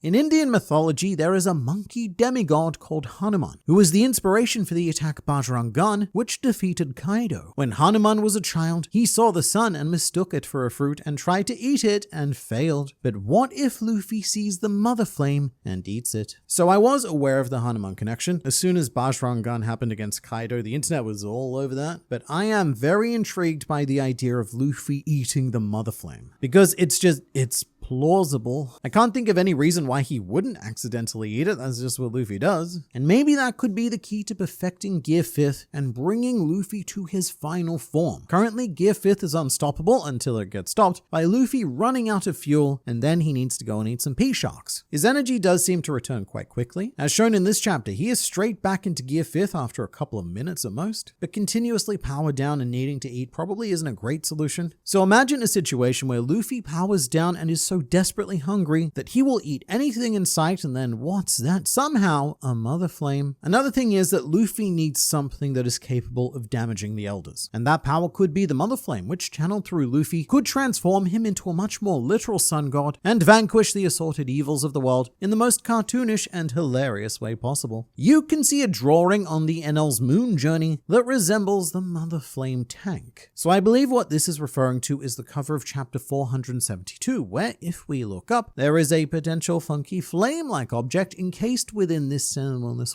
In Indian mythology, there is a monkey demigod called Hanuman, who was the inspiration for the attack Bajrangan, which defeated Kaido. When Hanuman was a child, he saw the sun and mistook it for a fruit and tried to eat it and failed. But what if Luffy sees the mother flame and eats it? So I was aware of the Hanuman connection. As soon as Bajrangan happened against Kaido, the internet was all over that. But I am very intrigued by the idea of Luffy eating the mother flame, because it's plausible. I can't think of any reason why he wouldn't accidentally eat it. That's just what Luffy does. And maybe that could be the key to perfecting Gear 5th and bringing Luffy to his final form. Currently, Gear 5th is unstoppable until it gets stopped by Luffy running out of fuel, and then he needs to go and eat some pea sharks. His energy does seem to return quite quickly. As shown in this chapter, he is straight back into Gear 5th after a couple of minutes at most, but continuously powered down and needing to eat probably isn't a great solution. So imagine a situation where Luffy powers down and is so desperately hungry that he will eat anything in sight, and then what's that? Somehow a mother flame. Another thing is that Luffy needs something that is capable of damaging the elders, and that power could be the mother flame, which channeled through Luffy could transform him into a much more literal sun god and vanquish the assorted evils of the world in the most cartoonish and hilarious way possible. You can see a drawing on the NL's moon journey that resembles the mother flame tank. So I believe what this is referring to is the cover of chapter 472, where if we look up, there is a potential funky flame-like object encased within this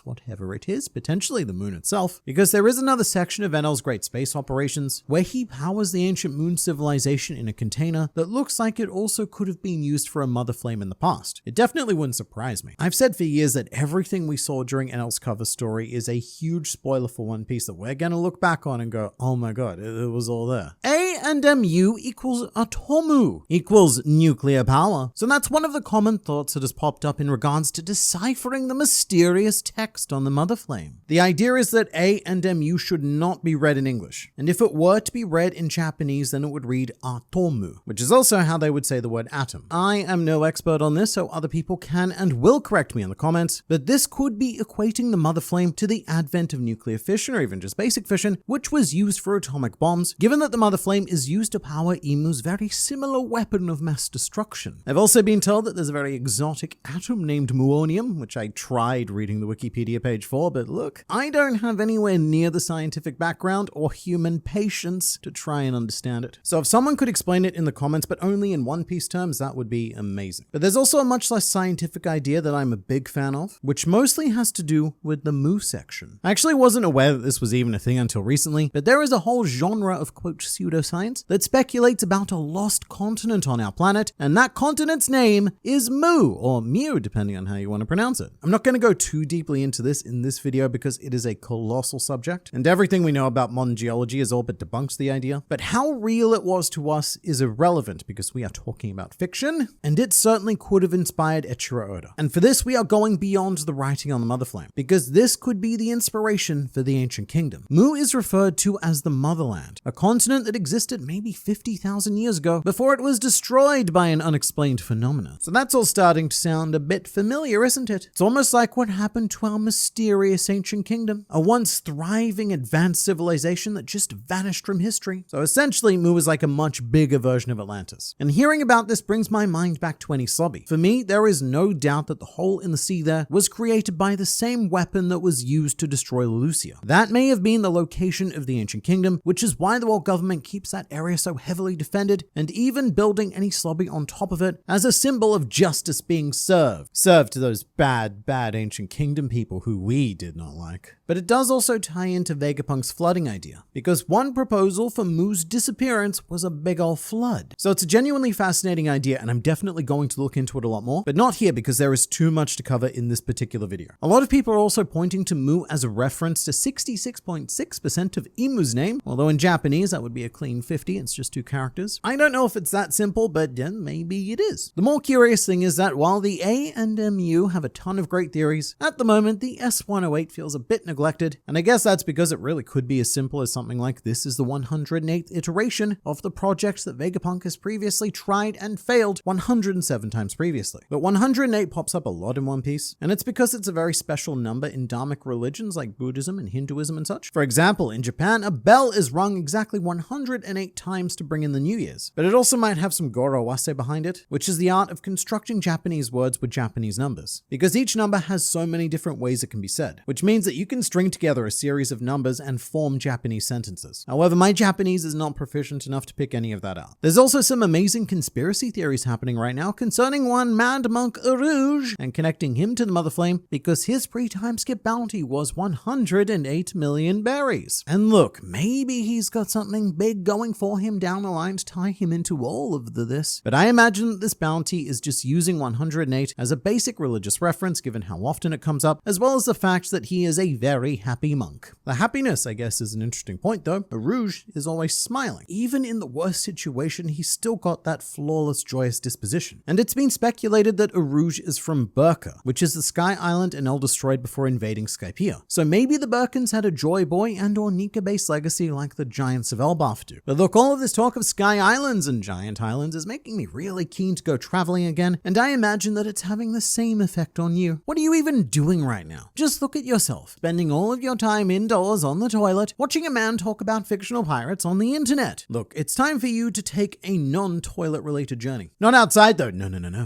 whatever it is, potentially the moon itself, because there is another section of NL's Great Space Operations where he powers the ancient moon civilization in a container that looks like it also could have been used for a mother flame in the past. It definitely wouldn't surprise me. I've said for years that everything we saw during NL's cover story is a huge spoiler for One Piece that we're gonna look back on and go, oh my god, it was all there. A and MU equals Atomu equals nuclear power. So that's one of the common thoughts that has popped up in regards to deciphering the mysterious text on the mother flame. The idea is that A and MU should not be read in English, and if it were to be read in Japanese, then it would read Atomu, which is also how they would say the word atom. I am no expert on this, so other people can and will correct me in the comments, but this could be equating the mother flame to the advent of nuclear fission, or even just basic fission, which was used for atomic bombs, given that the mother flame is used to power Imu's very similar weapon of mass destruction. I've also been told that there's a very exotic atom named muonium, which I tried reading the Wikipedia page for, but look, I don't have anywhere near the scientific background or human patience to try and understand it. So if someone could explain it in the comments, but only in One Piece terms, that would be amazing. But there's also a much less scientific idea that I'm a big fan of, which mostly has to do with the mu section. I actually wasn't aware that this was even a thing until recently, but there is a whole genre of quote pseudoscience that speculates about a lost continent on our planet, and that continent's name is Mu, or Mew, depending on how you want to pronounce it. I'm not going to go too deeply into this in this video because it is a colossal subject, and everything we know about modern geology is all but debunks the idea. But how real it was to us is irrelevant because we are talking about fiction, and it certainly could have inspired Eiichiro Oda. And for this, we are going beyond the writing on the mother flame, because this could be the inspiration for the ancient kingdom. Mu is referred to as the motherland, a continent that existed maybe 50,000 years ago before it was destroyed by an unexplained phenomenon. So that's all starting to sound a bit familiar, isn't it? It's almost like what happened to our mysterious ancient kingdom, a once thriving advanced civilization that just vanished from history. So essentially, Mu is like a much bigger version of Atlantis. And hearing about this brings my mind back to Enies Lobby. For me, there is no doubt that the hole in the sea there was created by the same weapon that was used to destroy Lucia. That may have been the location of the ancient kingdom, which is why the world government keeps that area so heavily defended, and even building Enies Lobby on top of it as a symbol of justice being served to those bad ancient kingdom people who we did not like. But it does also tie into Vegapunk's flooding idea, because one proposal for Mu's disappearance was a big ol' flood. So it's a genuinely fascinating idea, and I'm definitely going to look into it a lot more, but not here because there is too much to cover in this particular video. A lot of people are also pointing to Mu as a reference to 66.6% of Imu's name, although in Japanese that would be a clean 50, it's just 2 characters. I don't know if it's that simple, but maybe it is. The more curious thing is that while the A and MU have a ton of great theories, at the moment the S108 feels a bit neglected, and I guess that's because it really could be as simple as something like this is the 108th iteration of the project that Vegapunk has previously tried and failed 107 times previously. But 108 pops up a lot in One Piece, and it's because it's a very special number in Dharmic religions like Buddhism and Hinduism and such. For example, in Japan, a bell is rung exactly 108 108 times to bring in the New Year's. But it also might have some Gorowase behind it, which is the art of constructing Japanese words with Japanese numbers. Because each number has so many different ways it can be said, which means that you can string together a series of numbers and form Japanese sentences. However, my Japanese is not proficient enough to pick any of that out. There's also some amazing conspiracy theories happening right now concerning one Mad Monk Rouge and connecting him to the Mother Flame because his pre-time skip bounty was 108 million berries. And look, maybe he's got something big going for him down the line to tie him into all of this. But I imagine that this bounty is just using 108 as a basic religious reference given how often it comes up, as well as the fact that he is a very happy monk. The happiness, I guess, is an interesting point though. Rouge is always smiling. Even in the worst situation, he's still got that flawless, joyous disposition. And it's been speculated that Rouge is from Burka, which is the Sky Island Enel destroyed before invading Skypiea. So maybe the Burkans had a Joy Boy and or Nika-based legacy like the Giants of Elbaf do. But look, all of this talk of Sky Islands and Giant Islands is making me really keen to go traveling again, and I imagine that it's having the same effect on you. What are you even doing right now? Just look at yourself, spending all of your time indoors on the toilet, watching a man talk about fictional pirates on the internet. Look, it's time for you to take a non-toilet related journey. Not outside though, no.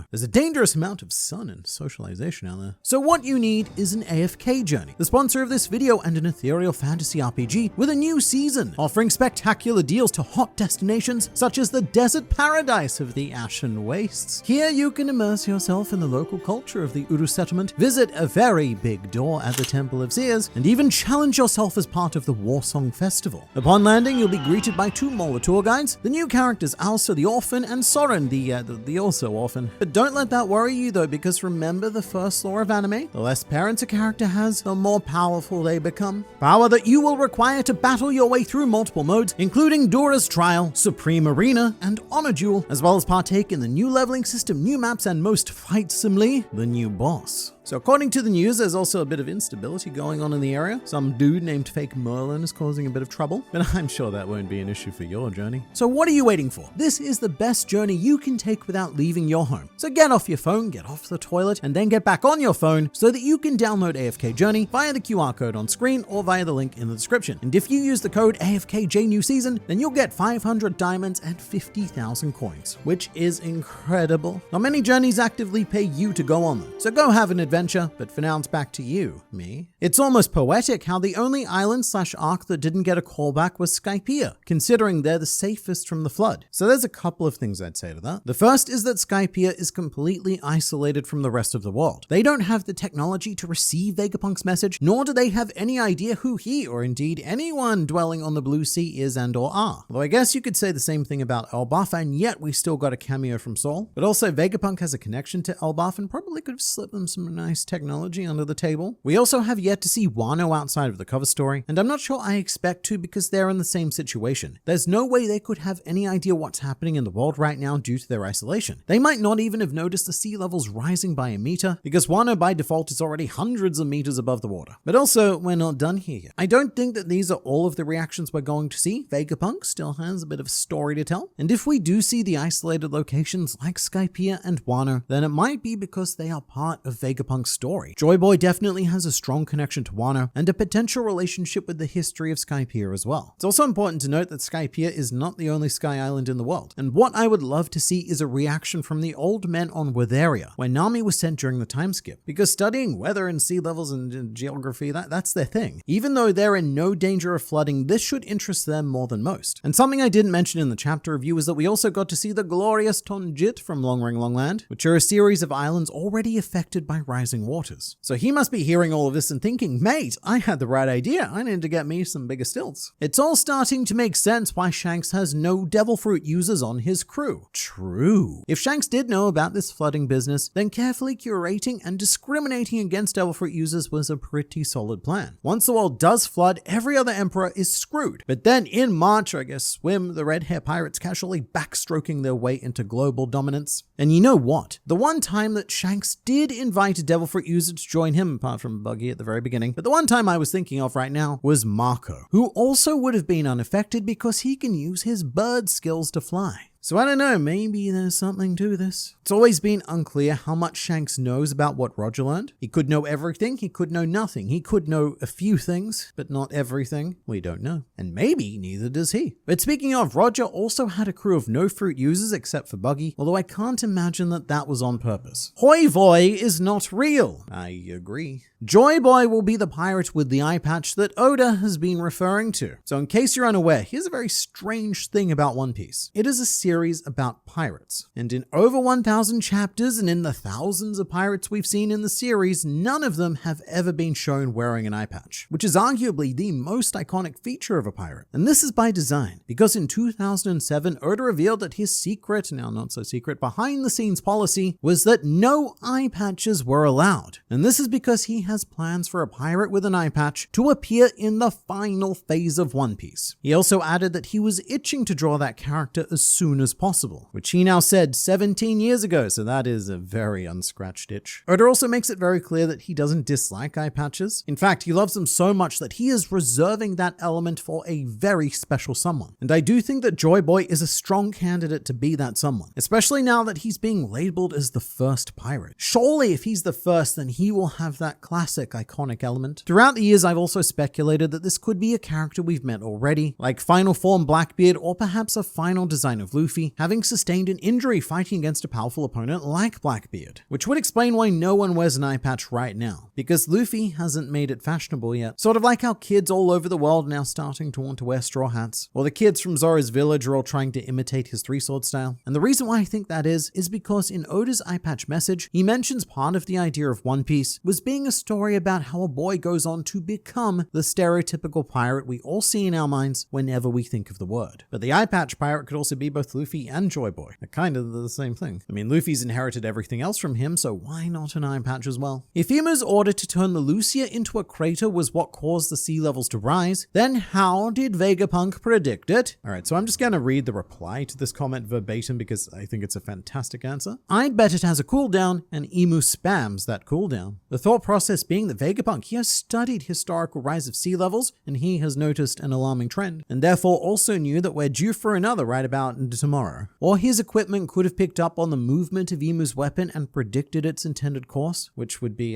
There's a dangerous amount of sun and socialization out there. So what you need is an AFK journey, the sponsor of this video and an ethereal fantasy RPG with a new season, offering spectacular deals to hot destinations such as the desert paradise of the Ashen Wastes. Here you can immerse yourself in the local culture of the Uru settlement, visit a very big door at the Temple of Seers, and even challenge yourself as part of the Warsong Festival. Upon landing, you'll be greeted by two Mola tour guides, the new characters Alsa the Orphan and Soren the also orphan. But don't let that worry you though, because remember the first law of anime? The less parents a character has, the more powerful they become. Power that you will require to battle your way through multiple modes, including Dora's Trial, Supreme Arena, and Honor Duel, as well as partake in the new leveling system, new maps, and most fightsomely, the new boss. So according to the news, there's also a bit of instability going on in the area. Some dude named Fake Merlin is causing a bit of trouble, but I'm sure that won't be an issue for your journey. So what are you waiting for? This is the best journey you can take without leaving your home. So get off your phone, get off the toilet, and then get back on your phone so that you can download AFK Journey via the QR code on screen or via the link in the description. And if you use the code AFKJ New Season, then you'll get 500 diamonds and 50,000 coins, which is incredible. Not many journeys actively pay you to go on them, so go have an adventure, but for now it's back to you, me. It's almost poetic how the only island/arc that didn't get a callback was Skypiea, considering they're the safest from the flood. So there's a couple of things I'd say to that. The first is that Skypiea is completely isolated from the rest of the world. They don't have the technology to receive Vegapunk's message, nor do they have any idea who he, or indeed anyone dwelling on the Blue Sea is and or are. Although I guess you could say the same thing about Elbaf, and yet we still got a cameo from Sol. But also Vegapunk has a connection to Elbaf and probably could have slipped them some nice technology under the table. We also have yet to see Wano outside of the cover story, and I'm not sure I expect to because they're in the same situation. There's no way they could have any idea what's happening in the world right now due to their isolation. They might not even have noticed the sea levels rising by a meter because Wano by default is already hundreds of meters above the water. But also, we're not done here yet. I don't think that these are all of the reactions we're going to see. Vegapunk still has a bit of a story to tell, and if we do see the isolated locations like Skypiea and Wano, then it might be because they are part of Vegapunk's story. Joy Boy definitely has a strong connection to Wano and a potential relationship with the history of Skypiea as well. It's also important to note that Skypiea is not the only sky island in the world, and what I would love to see is a reaction from the old men on Wetheria, where Nami was sent during the time skip, because studying weather and sea levels and geography, that's their thing. Even though they're in no danger of flooding, this should interest them more than most. And something I didn't mention in the chapter review is that we also got to see the glorious Tonjit from Long Ring Long Land, which are a series of islands already affected by rising waters. So he must be hearing all of this and thinking, mate, I had the right idea. I need to get me some bigger stilts. It's all starting to make sense why Shanks has no devil fruit users on his crew. True. If Shanks did know about this flooding business, then carefully curating and discriminating against devil fruit users was a pretty solid plan. Once the world does flood, every other emperor is screwed. But then in March, I guess, swim the red hair pirates casually backstroking their way into global dominance. And you know what? The one time that Shanks did invite a devil fruit user to join him, apart from Buggy at the very beginning, but the one time I was thinking of right now was Marco, who also would have been unaffected because he can use his bird skills to fly. So I don't know, maybe there's something to this. It's always been unclear how much Shanks knows about what Roger learned. He could know everything, he could know nothing. He could know a few things, but not everything. We don't know. And maybe neither does he. But speaking of, Roger also had a crew of no fruit users except for Buggy, although I can't imagine that was on purpose. Hoi Voi is not real. I agree. Joy Boy will be the pirate with the eye patch that Oda has been referring to. So in case you're unaware, here's a very strange thing about One Piece. It is a series about pirates. And in over 1,000 chapters and in the thousands of pirates we've seen in the series, none of them have ever been shown wearing an eye patch, which is arguably the most iconic feature of a pirate. And this is by design, because in 2007, Oda revealed that his secret, now not so secret, behind the scenes policy was that no eye patches were allowed. And this is because he has plans for a pirate with an eye patch to appear in the final phase of One Piece. He also added that he was itching to draw that character as soon as possible, which he now said 17 years ago, so that is a very unscratched itch. Oda also makes it very clear that he doesn't dislike eye patches. In fact, he loves them so much that he is reserving that element for a very special someone. And I do think that Joy Boy is a strong candidate to be that someone, especially now that he's being labeled as the first pirate. Surely if he's the first, then he will have that classic iconic element. Throughout the years, I've also speculated that this could be a character we've met already, like final form Blackbeard or perhaps a final design of Luffy, having sustained an injury fighting against a powerful opponent like Blackbeard, which would explain why no one wears an eye patch right now, because Luffy hasn't made it fashionable yet. Sort of like how kids all over the world now starting to want to wear straw hats, or the kids from Zoro's village are all trying to imitate his three-sword style. And the reason why I think that is because in Oda's eye patch message, he mentions part of the idea of One Piece was being a story about how a boy goes on to become the stereotypical pirate we all see in our minds whenever we think of the word. But the eye patch pirate could also be both Luffy and Joy Boy. They're kind of the same thing. I mean, Luffy's inherited everything else from him, so why not an eye patch as well? If Imu's order to turn the Lucia into a crater was what caused the sea levels to rise, then how did Vegapunk predict it? Alright, so I'm just going to read the reply to this comment verbatim because I think it's a fantastic answer. I'd bet it has a cooldown, and Imu spams that cooldown. The thought process being that Vegapunk, he has studied historical rise of sea levels, and he has noticed an alarming trend, and therefore also knew that we're due for another right about tomorrow. Or his equipment could have picked up on the movement of Imu's weapon and predicted its intended course, which would be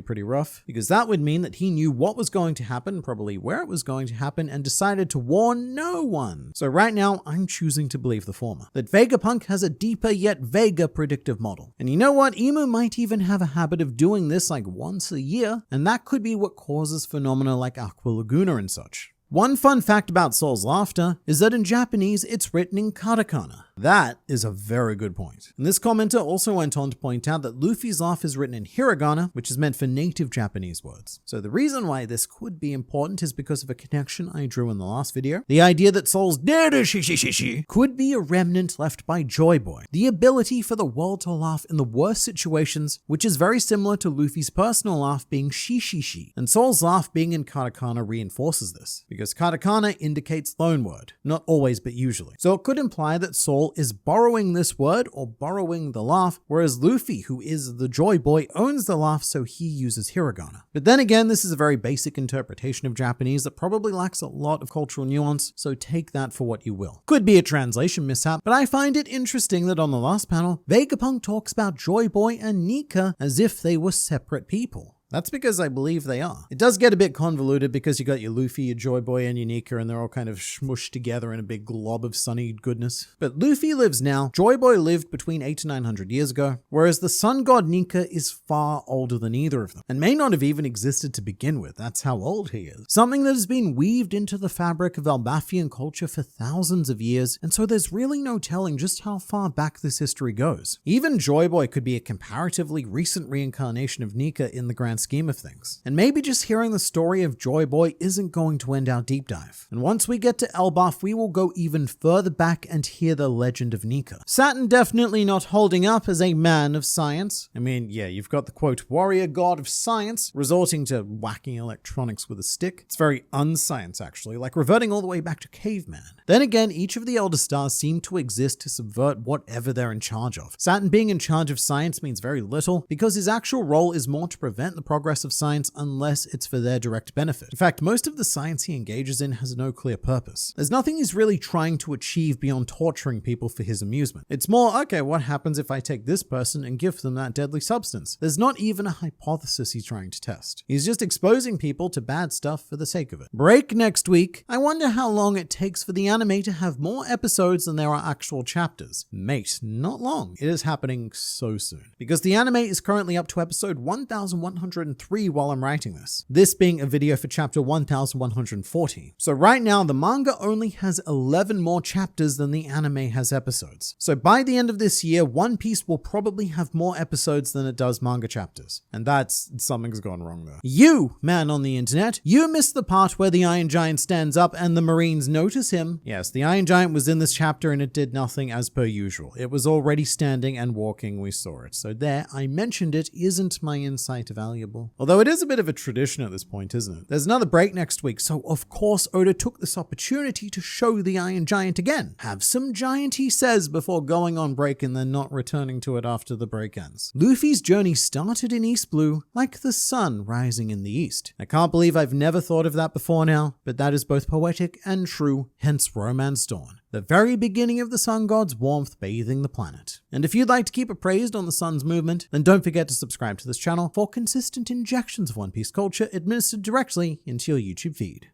pretty rough, because that would mean that he knew what was going to happen, probably where it was going to happen, and decided to warn no one. So right now, I'm choosing to believe the former, that Vegapunk has a deeper yet vaguer predictive model. And you know what? Imu might even have a habit of doing this like once a year, and that could be what causes phenomena like Aqua Laguna and such. One fun fact about Soul's laughter is that in Japanese, it's written in katakana. That is a very good point. And this commenter also went on to point out that Luffy's laugh is written in hiragana, which is meant for native Japanese words. So the reason why this could be important is because of a connection I drew in the last video. The idea that Soul's could be a remnant left by Joy Boy, the ability for the world to laugh in the worst situations, which is very similar to Luffy's personal laugh being shi, and Soul's laugh being in katakana reinforces this, because katakana indicates loanword, not always but usually. So it could imply that Soul is borrowing this word or borrowing the laugh, whereas Luffy, who is the Joy Boy, owns the laugh, so he uses hiragana. But then again, this is a very basic interpretation of Japanese that probably lacks a lot of cultural nuance, so take that for what you will. Could be a translation mishap, but I find it interesting that on the last panel, Vegapunk talks about Joy Boy and Nika as if they were separate people. That's because I believe they are. It does get a bit convoluted because you got your Luffy, your Joy Boy, and your Nika, and they're all kind of smushed together in a big glob of sunny goodness. But Luffy lives now, Joy Boy lived between 800 to 900 years ago, whereas the sun god Nika is far older than either of them, and may not have even existed to begin with. That's how old he is. Something that has been weaved into the fabric of Elbaphian culture for thousands of years, and so there's really no telling just how far back this history goes. Even Joy Boy could be a comparatively recent reincarnation of Nika in the grand scheme of things. And maybe just hearing the story of Joy Boy isn't going to end our deep dive. And once we get to Elbaf, we will go even further back and hear the legend of Nika. Saturn definitely not holding up as a man of science. I mean, yeah, you've got the quote, warrior god of science, resorting to whacking electronics with a stick. It's very unscience actually, like reverting all the way back to caveman. Then again, each of the Elder Stars seem to exist to subvert whatever they're in charge of. Saturn being in charge of science means very little, because his actual role is more to prevent the progress of science unless it's for their direct benefit. In fact, most of the science he engages in has no clear purpose. There's nothing he's really trying to achieve beyond torturing people for his amusement. It's more, okay, what happens if I take this person and give them that deadly substance? There's not even a hypothesis he's trying to test. He's just exposing people to bad stuff for the sake of it. Break next week. I wonder how long it takes for the anime to have more episodes than there are actual chapters. Mate, not long. It is happening so soon. Because the anime is currently up to episode 1103 while I'm writing this. This being a video for chapter 1140. So right now, the manga only has 11 more chapters than the anime has episodes. So by the end of this year, One Piece will probably have more episodes than it does manga chapters. And something's gone wrong there. You, man on the internet, you missed the part where the Iron Giant stands up and the Marines notice him. Yes, the Iron Giant was in this chapter and it did nothing as per usual. It was already standing and walking, we saw it. So there, I mentioned it. Isn't my insight valuable? Although it is a bit of a tradition at this point, isn't it? There's another break next week, so of course Oda took this opportunity to show the Iron Giant again. Have some giant, he says, before going on break and then not returning to it after the break ends. Luffy's journey started in East Blue, like the sun rising in the east. I can't believe I've never thought of that before now, but that is both poetic and true, hence Romance Dawn. The very beginning of the sun god's warmth bathing the planet. And if you'd like to keep appraised on the sun's movement, then don't forget to subscribe to this channel for consistent injections of One Piece culture administered directly into your YouTube feed.